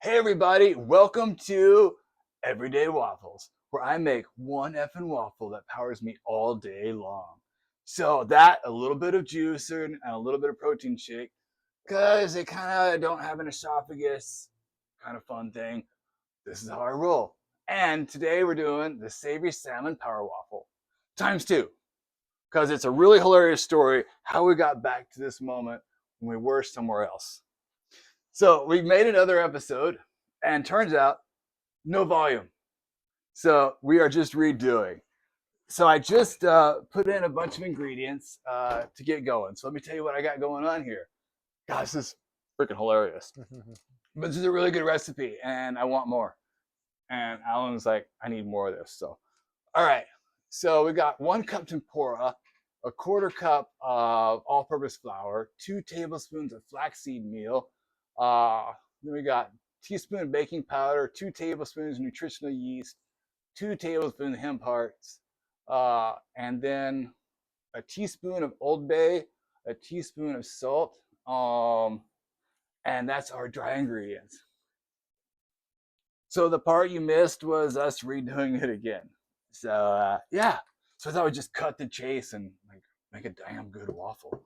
Hey everybody, welcome to Everyday Waffles, where I make one effing waffle that powers me all day long. So that, a little bit of juicer and a little bit of protein shake, because they kind of don't have an esophagus, kind of fun thing. This is how I roll. And today we're doing the Savory Salmon Power Waffle, times two, because it's a really hilarious story how we got back to this moment when we were somewhere else. So we made another episode, and turns out no volume. So we are just redoing. So I just put in a bunch of ingredients to get going. So let me tell you what I got going on here. Gosh, this is freaking hilarious. But this is a really good recipe, and I want more. And Alan's like, I need more of this. So, all right. So we got 1 cup tempura, a 1/4 cup of all-purpose flour, 2 tablespoons of flaxseed meal. Then we got teaspoon baking powder, 2 tablespoons nutritional yeast, 2 tablespoons hemp hearts, and then a teaspoon of Old Bay, a teaspoon of salt, and that's our dry ingredients. So the part you missed was us redoing it again. So yeah, so I thought we'd just cut the chase and make a damn good waffle.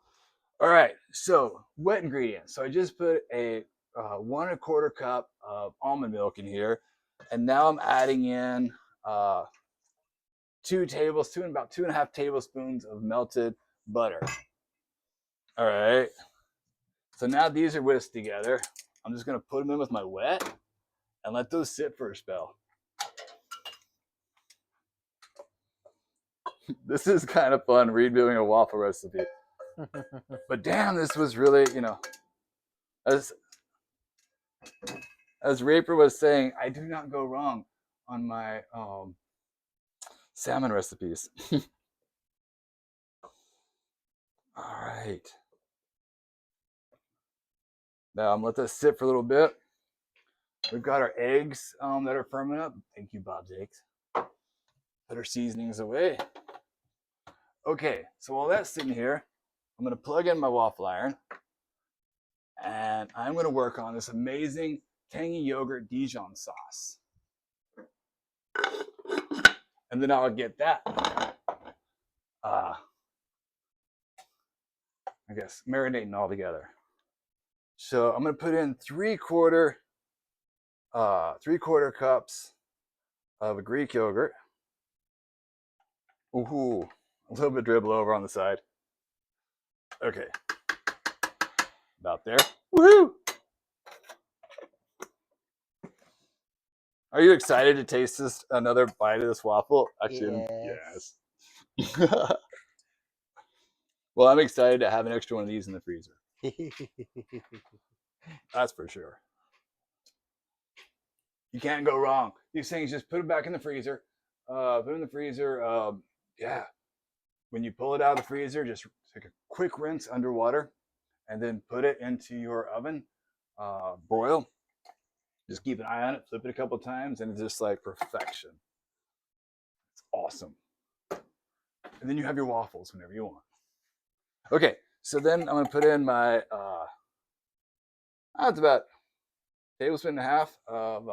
All right, so wet ingredients. So I just put a 1 1/4 cup of almond milk in here, and now I'm adding in 2 tablespoons, about 2.5 tablespoons of melted butter. All right, so now these are whisked together. I'm just gonna put them in with my wet and let those sit for a spell. This is kind of fun redoing a waffle recipe. But damn, this was really, as Raper was saying, I do not go wrong on my salmon recipes. All right. Now I'm gonna let this sit for a little bit. We've got our eggs that are firming up. Thank you, Bob's Eggs. Put our seasonings away. Okay, so while that's sitting here, I'm gonna plug in my waffle iron, and I'm gonna work on this amazing tangy Yogurt-Dijon sauce. And then I'll get that, I guess, marinating all together. So I'm gonna put in 3/4 cups of Greek yogurt. Ooh, a little bit dribble over on the side. Okay, about there. Woohoo! Are you excited to taste this another bite of this waffle? Actually, yes. Well, I'm excited to have an extra one of these in the freezer. That's for sure. You can't go wrong. These things, just put them back in the freezer. Put them in the freezer. Yeah. When you pull it out of the freezer, just take a quick rinse underwater, and then put it into your oven. Broil. Just keep an eye on it. Flip it a couple times, and it's just like perfection. It's awesome. And then you have your waffles whenever you want. Okay, so then I'm gonna put in my that's about a tablespoon and a half of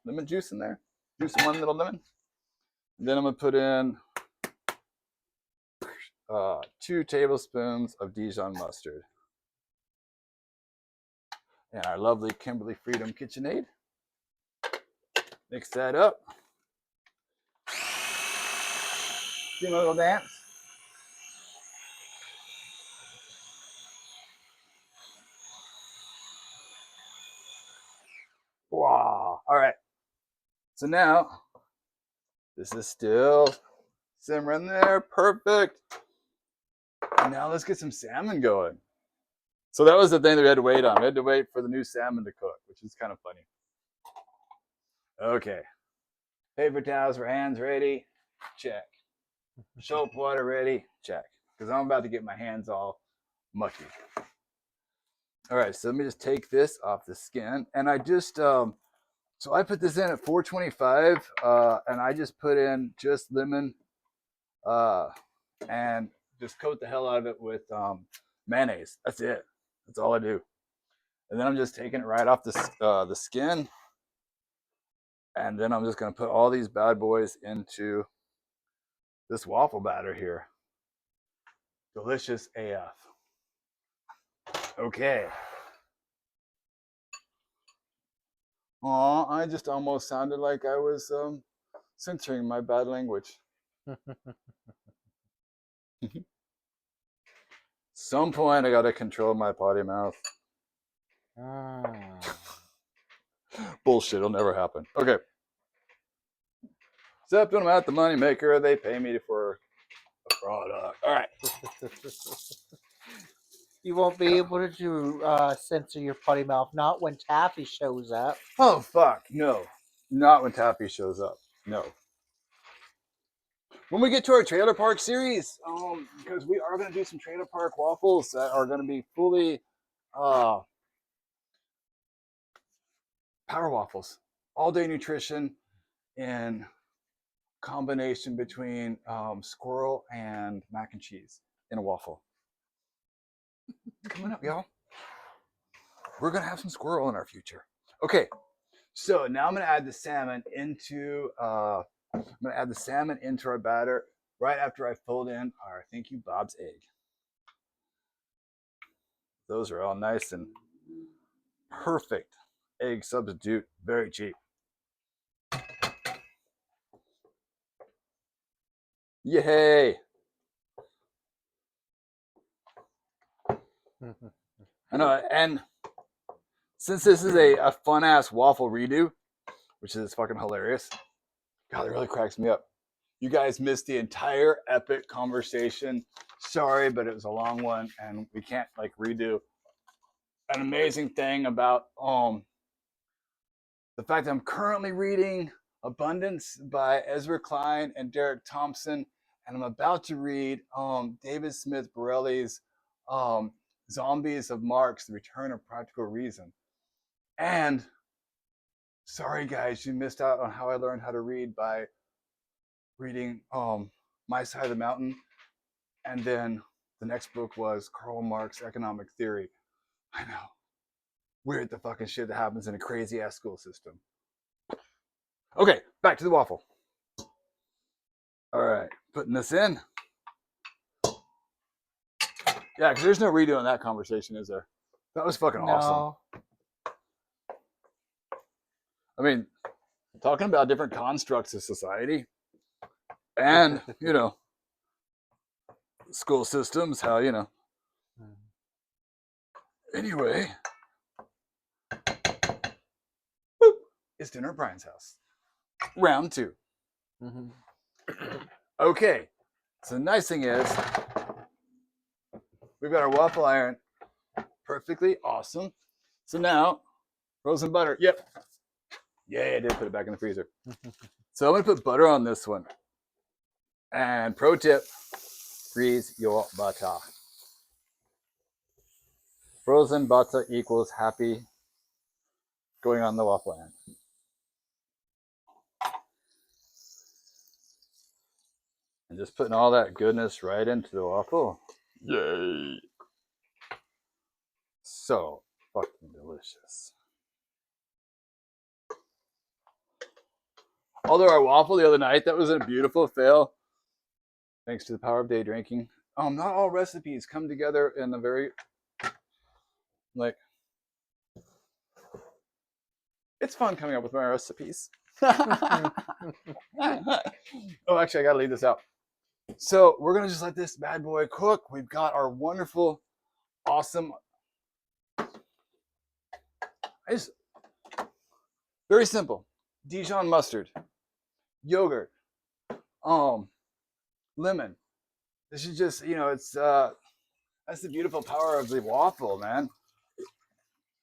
lemon juice in there. Juice 1 little lemon. And then I'm gonna put in 2 tablespoons of Dijon mustard. And our lovely Kimberly Freedom KitchenAid. Mix that up. Do a little dance. Wow. All right. So now, this is still simmering there. Perfect. And now let's get some salmon going. So that was the thing that we had to wait on. We had to wait for the new salmon to cook, which is kind of funny. Okay. Paper towels for hands ready. Check. Soap water ready. Check. Because I'm about to get my hands all mucky. All right, so let me just take this off the skin. And I just, so I put this in at 425, and I just put in just lemon and just coat the hell out of it with mayonnaise. That's it. That's all I do. And then I'm just taking it right off the skin. And then I'm just going to put all these bad boys into this waffle batter here. Delicious AF. Okay. Aw, I just almost sounded like I was censoring my bad language. Some point I gotta control my potty mouth. Bullshit, it'll never happen. Okay. Except when I'm at the money maker, they pay me for a product. All right. You won't be able to censor your potty mouth, not when Taffy shows up. Oh fuck, no. Not when Taffy shows up. No. When we get to our trailer park series, because we are going to do some trailer park waffles that are going to be fully power waffles, all day nutrition, in combination between squirrel and mac and cheese in a waffle. Coming up, y'all. We're going to have some squirrel in our future. Okay, so now I'm going to add the salmon into our batter right after I fold in our Thank You Bob's egg. Those are all nice and perfect egg substitute, very cheap. Yay! I know, and since this is a fun ass waffle redo, which is fucking hilarious, God, it really cracks me up. You guys missed the entire epic conversation. Sorry, but it was a long one, and we can't like redo. An amazing thing about the fact that I'm currently reading Abundance by Ezra Klein and Derek Thompson, and I'm about to read David Smith Borelli's Zombies of Marx, The Return of Practical Reason. And sorry guys, you missed out on how I learned how to read by reading My Side of the Mountain, and then the next book was Karl Marx Economic Theory. I know. Weird the fucking shit that happens in a crazy ass school system. Okay, back to the waffle. All right, putting this in. Yeah, because there's no redoing that conversation, is there? That was fucking awesome. I mean, talking about different constructs of society and, school systems, how, Anyway, boop, it's dinner at Brian's house. Round 2. Mm-hmm. Okay, so the nice thing is, we've got our waffle iron perfectly awesome. So now, frozen butter. Yep. Yeah, I did put it back in the freezer. So I'm going to put butter on this one. And pro tip, freeze your butter. Frozen butter equals happy going on the waffle iron. And just putting all that goodness right into the waffle. Yay! So fucking delicious. Although our waffle the other night, that was a beautiful fail. Thanks to the power of day drinking. Not all recipes come together in a very, it's fun coming up with my recipes. Oh, actually, I gotta leave this out. So we're gonna just let this bad boy cook. We've got our wonderful, awesome, very simple, Dijon mustard, yogurt, lemon. This is just, it's that's the beautiful power of the waffle, man.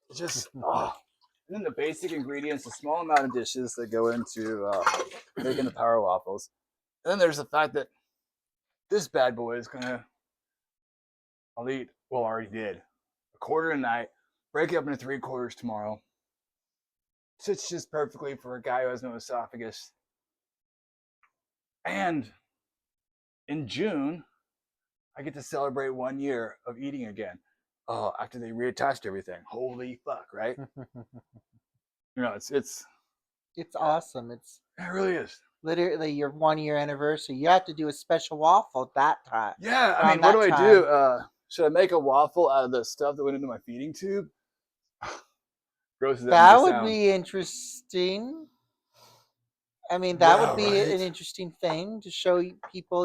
It's just and then the basic ingredients, a small amount of dishes that go into making the power waffles. And then there's the fact that this bad boy is I'll eat, well, I already did, a quarter tonight, break it up into 3/4 tomorrow. Sits just perfectly for a guy who has no esophagus. And in June, I get to celebrate 1 year of eating again. After they reattached everything. Holy fuck, right? It's It's awesome. It's It really is. literally your 1 year anniversary. You have to do a special waffle at that time. Yeah, I mean, Around what that do I do? time. Should I make a waffle out of the stuff that went into my feeding tube? Gross as that may That would sound. be interesting. I mean, that would Yeah, be right. an interesting thing to show people,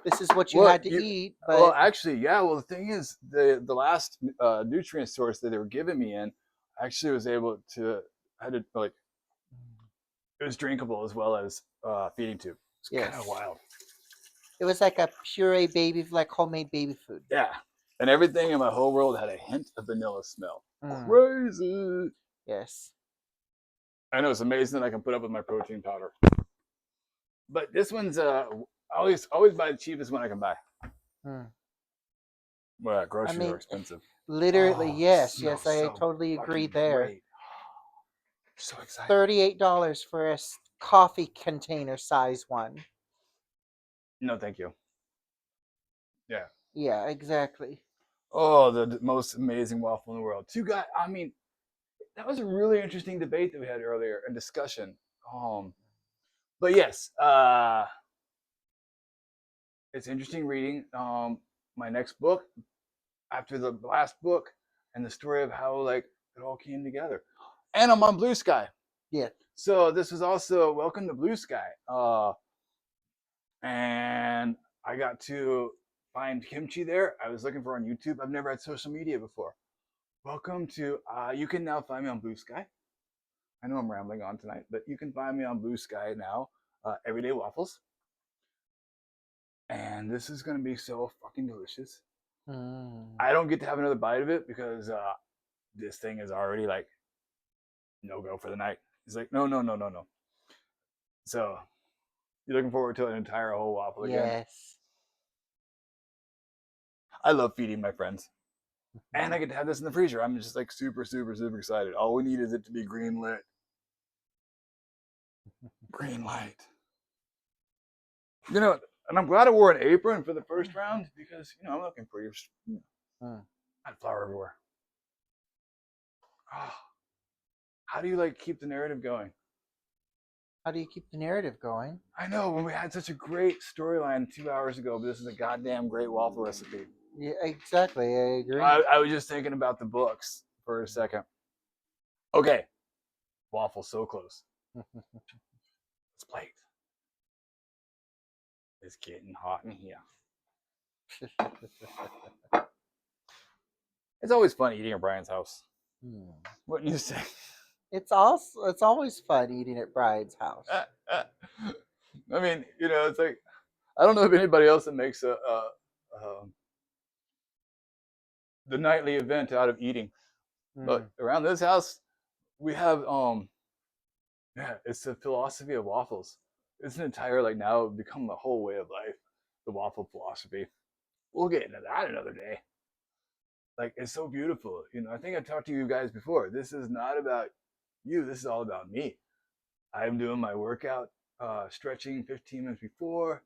this is what you Well, had to eat. well, But actually, yeah. Well, the thing is, the last nutrient source that they were giving me in, actually was able to. I had to like it was drinkable as well as feeding tube. It's kind of yes, wild. it was like a puree baby, like homemade baby food. Yeah, and everything in my whole world had a hint of vanilla smell. Mm, Crazy. yes. I know it's amazing that I can put up with my protein powder. But this one's always buy the cheapest one I can buy. Mm. Well, I groceries are mean, expensive. literally, Oh, yes, smells yes, I so totally agree fucking there. great. So excited. $38 for a coffee container size one. No, thank you. Yeah. Yeah, exactly. Oh, the most amazing waffle in the world. Two guys. I mean, that was a really interesting debate that we had earlier and discussion. But yes, it's interesting reading. My next book after the last book and the story of how like it all came together. And I'm on Blue Sky. Yeah. So this was also welcome to Blue Sky. And I got to find kimchi there. I was looking for on YouTube. I've never had social media before. Welcome to. You can now find me on Blue Sky. I know I'm rambling on tonight, but you can find me on Blue Sky now. Everyday Waffles, and this is gonna be so fucking delicious. Mm. I don't get to have another bite of it because this thing is already like no go for the night. He's like, no, no, no, no, no. So you're looking forward to an entire whole waffle again. Yes. I love feeding my friends. And I get to have this in the freezer. I'm just like super, super, super excited. All we need is it to be green lit. Green light. You know, and I'm glad I wore an apron for the first round because, I'm looking for you. Mm. I had flour everywhere. Oh, how do you like keep the narrative going? How do you keep the narrative going? I know when we had such a great storyline 2 hours ago, but this is a goddamn great waffle recipe. Yeah, exactly. I agree. I was just thinking about the books for a second. Okay, waffle so close. It's plate. It's getting hot in here. It's always fun eating at Brian's house. Wouldn't you say? It's always fun eating at Brian's house. I mean, it's like I don't know if anybody else that makes the nightly event out of eating, but around this house we have it's the philosophy of waffles. It's an entire like now become the whole way of life, the waffle philosophy. We'll get into that another day. Like it's so beautiful. I think I talked to you guys before. This is not about you. This is all about me. I'm doing my workout, stretching 15 minutes before,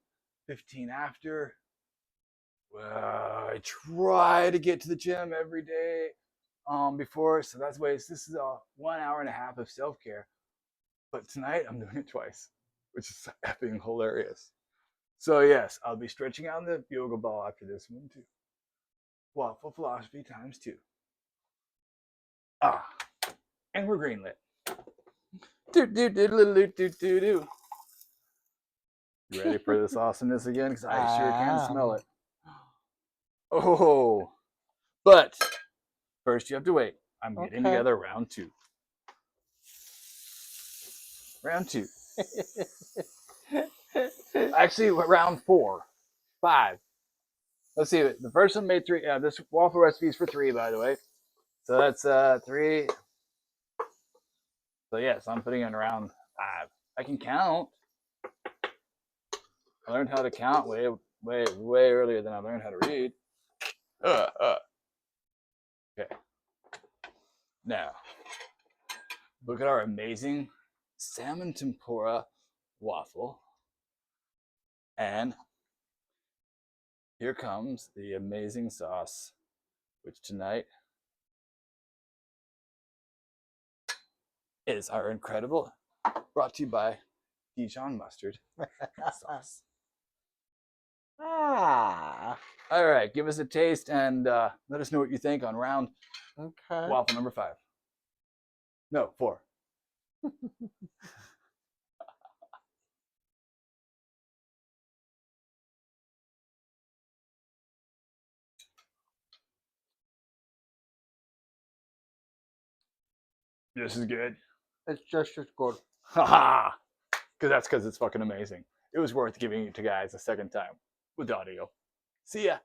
15 after. I try to get to the gym every day before, so that's why this is a 1 hour and a half of self care. But tonight I'm doing it twice, which is effing hilarious. So yes, I'll be stretching out in the yoga ball after this one too. Waffle Philosophy times 2. And we're greenlit. Do do do do do do do. You ready for this awesomeness again? Because I sure can smell it. Oh, but first you have to wait. I'm getting together round 2. Round 2. Actually, round 4, 5. Let's see. The first one made 3. This waffle recipe is for 3, by the way. So that's 3. So yes, I'm putting in round 5. I can count. I learned how to count way, way, way earlier than I learned how to read. Okay. Now, look at our amazing salmon tempura waffle. And here comes the amazing sauce, which tonight is our incredible Brought to you by Dijon mustard sauce. Ah. All right, give us a taste and let us know what you think on round Okay. waffle number 5. No, 4. This is good. It's just as good. Haha. Because it's fucking amazing. It was worth giving it to guys a second time with audio. See ya.